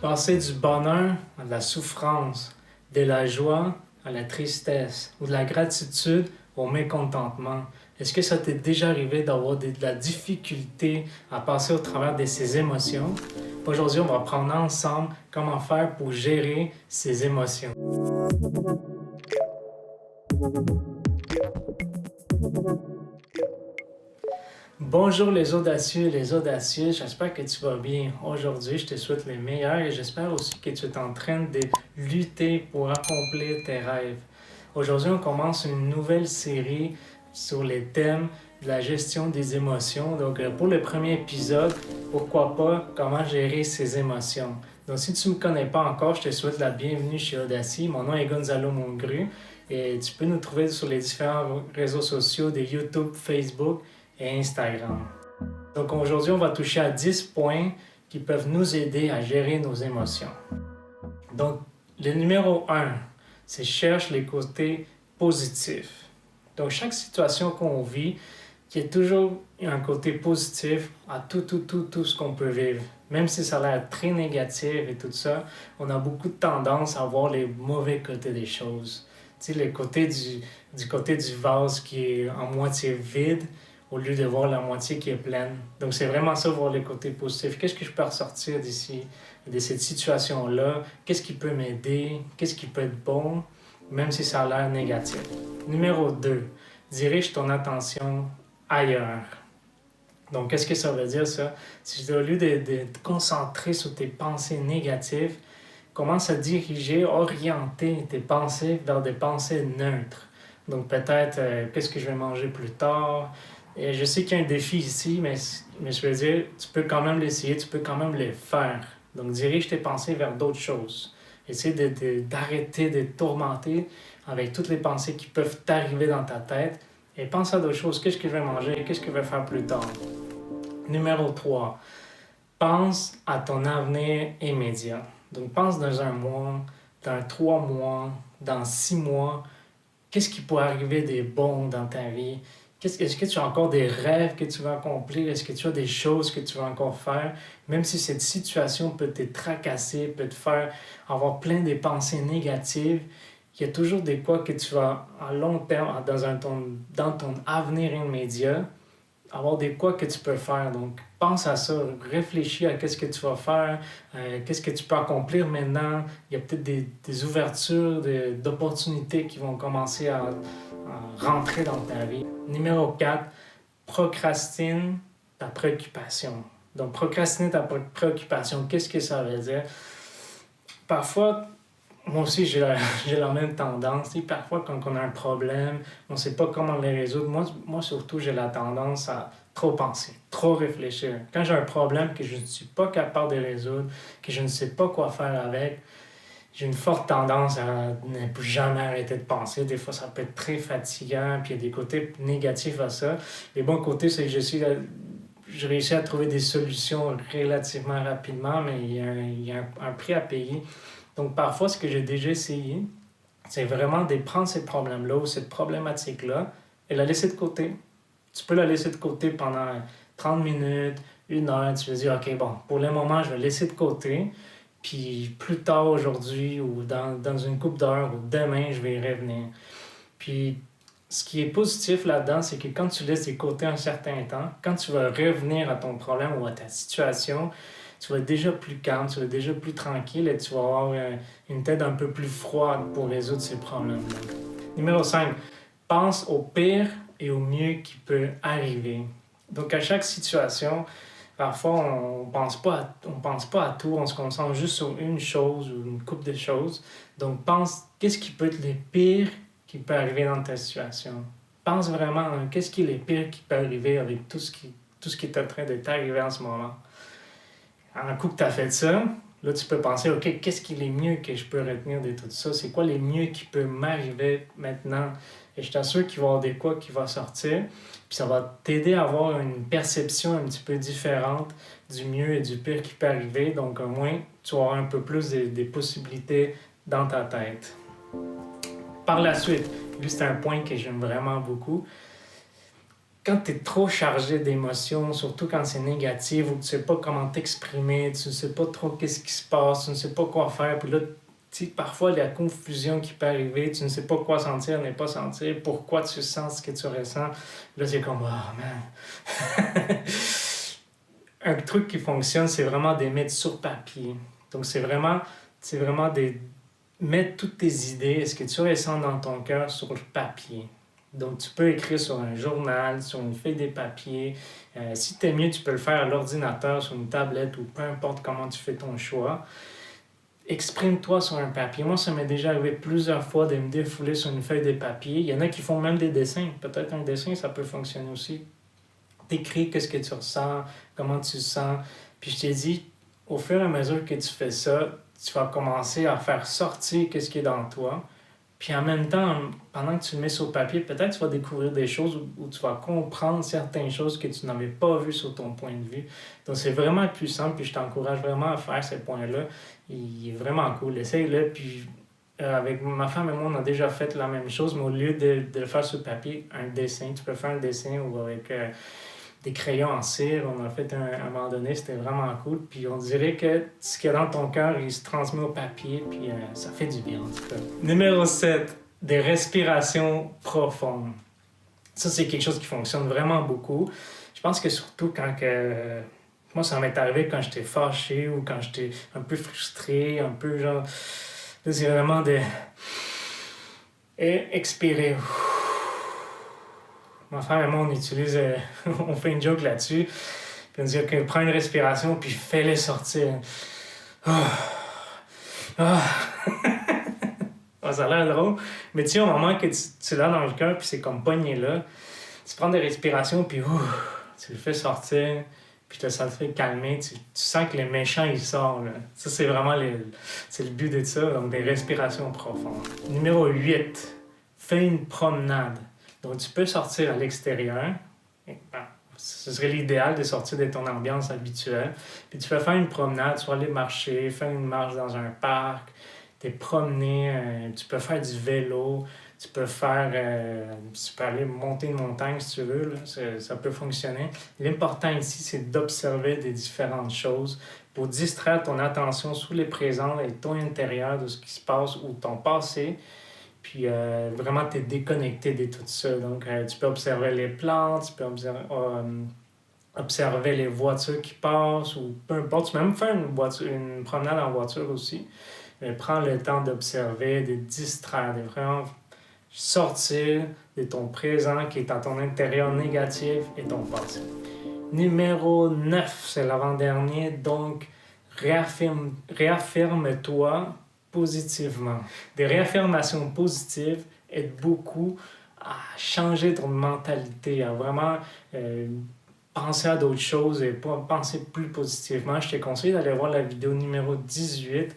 Passer du bonheur à de la souffrance, de la joie à la tristesse ou de la gratitude au mécontentement. Est-ce que ça t'est déjà arrivé d'avoir de la difficulté à passer au travers de ces émotions? Aujourd'hui, on va apprendre ensemble comment faire pour gérer ces émotions. Bonjour les audacieux et les audacieuses, j'espère que tu vas bien. Aujourd'hui, je te souhaite le meilleur et j'espère aussi que tu es en train de lutter pour accomplir tes rêves. Aujourd'hui, on commence une nouvelle série sur les thèmes de la gestion des émotions. Donc, pour le premier épisode, pourquoi pas, comment gérer ses émotions. Donc, si tu ne me connais pas encore, je te souhaite la bienvenue chez Audacy. Mon nom est Gonzalo Mongru et tu peux nous trouver sur les différents réseaux sociaux de YouTube, Facebook et Instagram. Donc aujourd'hui, on va toucher à 10 points qui peuvent nous aider à gérer nos émotions. Donc, le numéro 1, c'est cherche les côtés positifs. Donc, chaque situation qu'on vit, il y a toujours un côté positif à tout ce qu'on peut vivre. Même si ça a l'air très négatif et tout ça, on a beaucoup de tendance à voir les mauvais côtés des choses. Tu sais, le côté du côté du vase qui est en moitié vide, au lieu de voir la moitié qui est pleine. Donc, c'est vraiment ça, voir les côtés positifs. Qu'est-ce que je peux ressortir d'ici, de cette situation-là? Qu'est-ce qui peut m'aider? Qu'est-ce qui peut être bon, même si ça a l'air négatif? Numéro 2, dirige ton attention ailleurs. Donc, qu'est-ce que ça veut dire, ça? Si au lieu de te concentrer sur tes pensées négatives, commence à diriger, orienter tes pensées vers des pensées neutres. Donc, peut-être, qu'est-ce que je vais manger plus tard? Et je sais qu'il y a un défi ici, mais je veux dire, tu peux quand même l'essayer, tu peux quand même le faire. Donc, dirige tes pensées vers d'autres choses. Essaye d'arrêter de te tourmenter avec toutes les pensées qui peuvent t'arriver dans ta tête et pense à d'autres choses. Qu'est-ce que je vais manger? Qu'est-ce que je vais faire plus tard? Numéro 3, pense à ton avenir immédiat. Donc, pense dans un mois, dans 3 mois, dans 6 mois. Qu'est-ce qui pourrait arriver de bon dans ta vie? Est-ce que tu as encore des rêves que tu veux accomplir? Est-ce que tu as des choses que tu veux encore faire? Même si cette situation peut te tracasser, peut te faire avoir plein de pensées négatives, il y a toujours des quoi que tu vas à long terme, dans ton avenir immédiat, avoir des quoi que tu peux faire. Donc, pense à ça, réfléchis à qu'est-ce que tu vas faire, qu'est-ce que tu peux accomplir maintenant. Il y a peut-être des ouvertures, d'opportunités qui vont commencer à rentrer dans ta vie. Numéro 4, procrastine ta préoccupation. Donc, procrastiner ta préoccupation, qu'est-ce que ça veut dire? Parfois, moi aussi, j'ai la même tendance. Et parfois, quand on a un problème, on ne sait pas comment le résoudre. Moi, surtout, j'ai la tendance à trop penser, trop réfléchir. Quand j'ai un problème que je ne suis pas capable de résoudre, que je ne sais pas quoi faire avec, j'ai une forte tendance à ne plus jamais arrêter de penser. Des fois, ça peut être très fatigant, puis il y a des côtés négatifs à ça. Les bons côtés, c'est que je réussis à trouver des solutions relativement rapidement, mais il y a un prix à payer. Donc, parfois, ce que j'ai déjà essayé, c'est vraiment de prendre ces problèmes-là ou cette problématique-là et la laisser de côté. Tu peux la laisser de côté pendant 30 minutes, 1 heure. Tu vas dire, OK, bon, pour le moment, je vais laisser de côté. Puis plus tard aujourd'hui ou dans une couple d'heures ou demain, je vais y revenir. Puis ce qui est positif là-dedans, c'est que quand tu laisses de côté un certain temps, quand tu vas revenir à ton problème ou à ta situation, tu vas être déjà plus calme, tu vas être déjà plus tranquille et tu vas avoir une tête un peu plus froide pour résoudre ces problèmes-là. Numéro 5, pense au pire et au mieux qui peut arriver. Donc à chaque situation, parfois, on pense pas à tout, on se concentre juste sur une chose ou une couple de choses. Donc, pense, qu'est-ce qui peut être le pire qui peut arriver dans ta situation? Pense vraiment, qu'est-ce qui est le pire qui peut arriver avec tout ce qui est en train de t'arriver en ce moment. Un coup que tu as fait ça, là, tu peux penser, OK, qu'est-ce qui est le mieux que je peux retenir de tout ça? C'est quoi le mieux qui peut m'arriver maintenant? Et je t'assure qu'il va y avoir des quoi qui vont sortir. Puis ça va t'aider à avoir une perception un petit peu différente du mieux et du pire qui peut arriver. Donc, au moins, tu vas avoir un peu plus des possibilités dans ta tête. Par la suite, lui, c'est un point que j'aime vraiment beaucoup. quand tu es trop chargé d'émotions, surtout quand c'est négatif ou que tu ne sais pas comment t'exprimer, tu ne sais pas trop qu'est-ce qui se passe, tu ne sais pas quoi faire, puis là, tu sais, parfois, la confusion qui peut arriver, tu ne sais pas quoi sentir, ne pas sentir, pourquoi tu sens ce que tu ressens. Là, c'est comme, oh man. Un truc qui fonctionne, c'est vraiment de mettre sur papier. Donc, c'est vraiment de mettre toutes tes idées, ce que tu ressens dans ton cœur sur le papier. Donc, tu peux écrire sur un journal, sur une feuille de papier. Si tu es mieux, tu peux le faire à l'ordinateur, sur une tablette ou peu importe comment tu fais ton choix. Exprime-toi sur un papier. Moi, ça m'est déjà arrivé plusieurs fois de me défouler sur une feuille de papier. Il y en a qui font même des dessins. Peut-être un dessin, ça peut fonctionner aussi. T'écris qu'est-ce que tu ressens, comment tu sens. Puis je t'ai dit, au fur et à mesure que tu fais ça, tu vas commencer à faire sortir qu'est-ce qui est dans toi. Puis en même temps, pendant que tu le mets sur papier, peut-être tu vas découvrir des choses où tu vas comprendre certaines choses que tu n'avais pas vues sur ton point de vue. Donc c'est vraiment puissant, puis je t'encourage vraiment à faire ces points-là. Il est vraiment cool. Essaye-le, puis avec ma femme et moi, on a déjà fait la même chose, mais au lieu de le faire sur papier, un dessin, tu peux faire un dessin ou avec des crayons en cire. On a fait à un moment donné, c'était vraiment cool. Puis on dirait que ce qu'il y a dans ton cœur, il se transmet au papier, puis ça fait du bien en tout cas. Numéro 7, des respirations profondes. Ça, c'est quelque chose qui fonctionne vraiment beaucoup. Je pense que surtout quand que... moi, ça m'est arrivé quand j'étais fâché ou quand j'étais un peu frustré, un peu genre... Là, c'est vraiment de... Et expirer. Ma femme et moi, on utilise... on fait une joke là-dessus. Puis on dit, OK, prends une respiration, puis fais-les sortir. Ça a l'air drôle. Mais tu sais, au moment que tu l'as dans le cœur, puis c'est comme pogné là, tu prends des respirations, puis tu le fais sortir, puis ça te fait calmer. Tu sens que le méchant, il sort. Là. Ça, c'est vraiment c'est le but de ça. Donc, des respirations profondes. Numéro 8, fais une promenade. Donc, tu peux sortir à l'extérieur. Ce serait l'idéal de sortir de ton ambiance habituelle. Puis tu peux faire une promenade, tu vas aller marcher, faire une marche dans un parc, t'es promené, tu peux faire du vélo, tu peux aller monter une montagne si tu veux, là, ça peut fonctionner. L'important ici, c'est d'observer des différentes choses pour distraire ton attention sur les présents et ton intérieur de ce qui se passe ou ton passé. Puis vraiment, tu es déconnecté de tout ça. Donc, tu peux observer les plantes, tu peux observer les voitures qui passent ou peu importe. Tu peux même faire une promenade en voiture aussi. Mais prends le temps d'observer, de distraire, de vraiment sortir de ton présent qui est à ton intérieur négatif et ton passé. Numéro 9, c'est l'avant-dernier. Donc, réaffirme-toi positivement. Des réaffirmations positives aident beaucoup à changer ton mentalité, à vraiment penser à d'autres choses et penser plus positivement. Je te conseille d'aller voir la vidéo numéro 18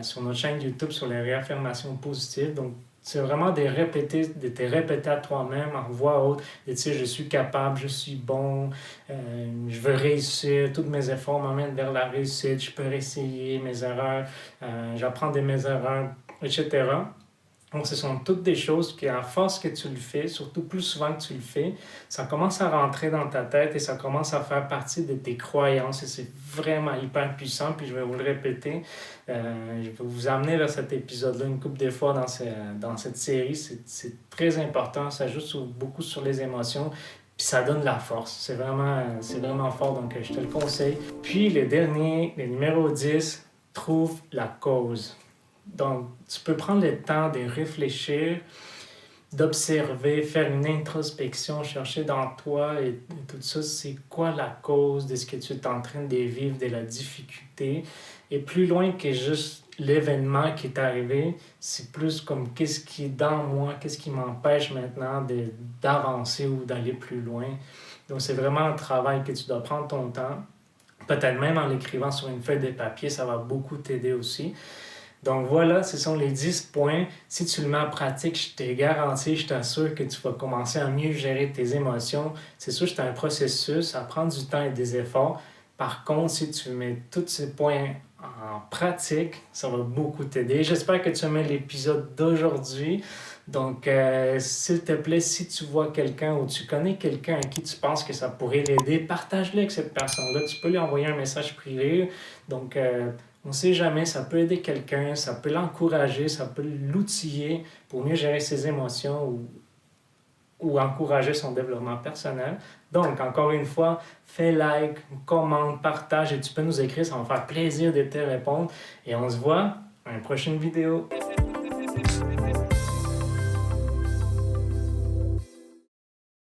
sur notre chaîne YouTube sur les réaffirmations positives. Donc, c'est vraiment de te répéter à toi-même en voix haute, de dire je suis capable, je suis bon, je veux réussir, tous mes efforts m'amènent vers la réussite, je peux réessayer mes erreurs, j'apprends de mes erreurs, etc. Donc, ce sont toutes des choses qui, à force que tu le fais, surtout plus souvent que tu le fais, ça commence à rentrer dans ta tête et ça commence à faire partie de tes croyances. Et c'est vraiment hyper puissant. Puis je vais vous le répéter. Je vais vous amener vers cet épisode-là une couple de fois dans cette série. C'est très important. Ça joue beaucoup sur les émotions. Puis ça donne de la force. C'est vraiment fort. Donc, je te le conseille. Puis le dernier, le numéro 10, trouve la cause. Donc, tu peux prendre le temps de réfléchir, d'observer, faire une introspection, chercher dans toi et tout ça, c'est quoi la cause de ce que tu es en train de vivre, de la difficulté. Et plus loin que juste l'événement qui est arrivé, c'est plus comme qu'est-ce qui est dans moi, qu'est-ce qui m'empêche maintenant d'avancer ou d'aller plus loin. Donc, c'est vraiment un travail que tu dois prendre ton temps. Peut-être même en l'écrivant sur une feuille de papier, ça va beaucoup t'aider aussi. Donc voilà, ce sont les 10 points. Si tu le mets en pratique, je te garantis, je t'assure que tu vas commencer à mieux gérer tes émotions. C'est sûr que c'est un processus, ça prend du temps et des efforts. Par contre, si tu mets tous ces points en pratique, ça va beaucoup t'aider. J'espère que tu aimes l'épisode d'aujourd'hui. Donc, s'il te plaît, si tu vois quelqu'un ou tu connais quelqu'un à qui tu penses que ça pourrait l'aider, partage-le avec cette personne-là. Tu peux lui envoyer un message privé. Donc, on ne sait jamais, ça peut aider quelqu'un, ça peut l'encourager, ça peut l'outiller pour mieux gérer ses émotions ou encourager son développement personnel. Donc, encore une fois, fais like, commente, partage et tu peux nous écrire, ça va me faire plaisir de te répondre. Et on se voit dans une prochaine vidéo.